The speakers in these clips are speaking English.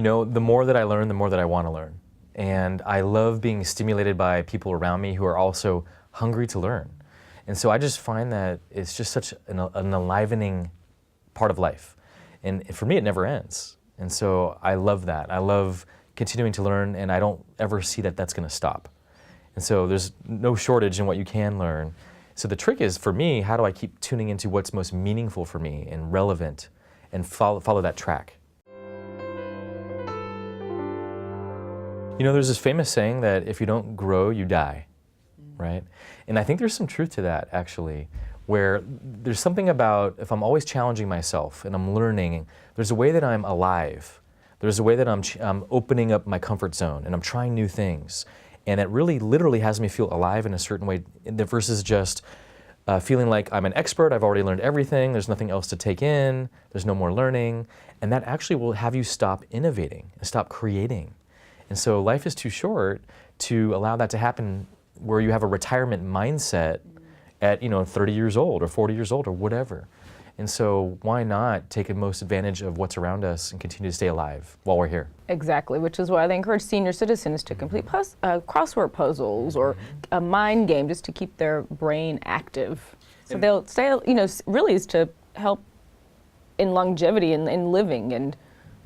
know, the more that I learn, the more that I want to learn. And I love being stimulated by people around me who are also hungry to learn. And so I just find that it's just such an enlivening part of life. And for me, it never ends. And so I love that. I love continuing to learn, and I don't ever see that that's going to stop. And so there's no shortage in what you can learn. So the trick is, for me, how do I keep tuning into what's most meaningful for me and relevant and follow that track? You know, there's this famous saying that if you don't grow, you die, right? And I think there's some truth to that, actually, where there's something about if I'm always challenging myself and I'm learning, there's a way that I'm alive. There's a way that I'm opening up my comfort zone and I'm trying new things. And it really literally has me feel alive in a certain way versus just feeling like I'm an expert, I've already learned everything, there's nothing else to take in, there's no more learning. And that actually will have you stop innovating and stop creating. And so life is too short to allow that to happen where you have a retirement mindset at 30 years old or 40 years old or whatever. And so why not take the most advantage of what's around us and continue to stay alive while we're here? Exactly, which is why they encourage senior citizens to complete crossword puzzles or a mind game just to keep their brain active. So they'll stay, really is to help in longevity and in living, and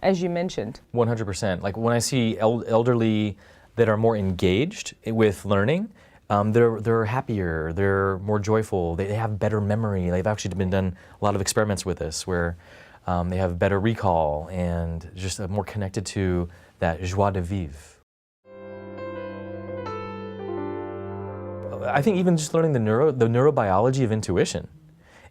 as you mentioned. 100%. Like when I see elderly that are more engaged with learning, they're happier, they're more joyful, they have better memory. They've actually been done a lot of experiments with this where they have better recall and just more connected to that joie de vivre. I think even just learning the neurobiology of intuition.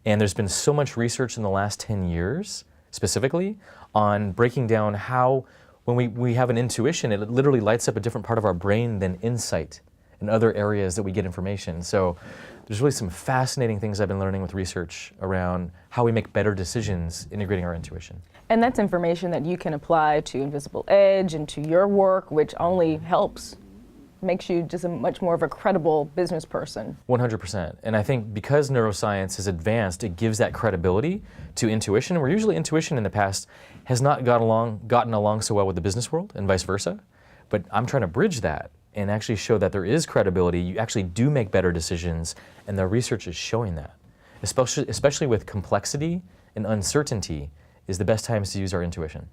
And there's been so much research in the last 10 years, specifically, on breaking down how, when we have an intuition, it literally lights up a different part of our brain than insight in other areas that we get information. So there's really some fascinating things I've been learning with research around how we make better decisions integrating our intuition. And that's information that you can apply to Invisible Edge and to your work, which only helps, makes you just a much more of a credible business person. 100%. And I think because neuroscience has advanced, it gives that credibility to intuition, where usually intuition in the past has not gotten along so well with the business world and vice versa. But I'm trying to bridge that and actually show that there is credibility. You actually do make better decisions, and the research is showing that. Especially with complexity and uncertainty is the best times to use our intuition.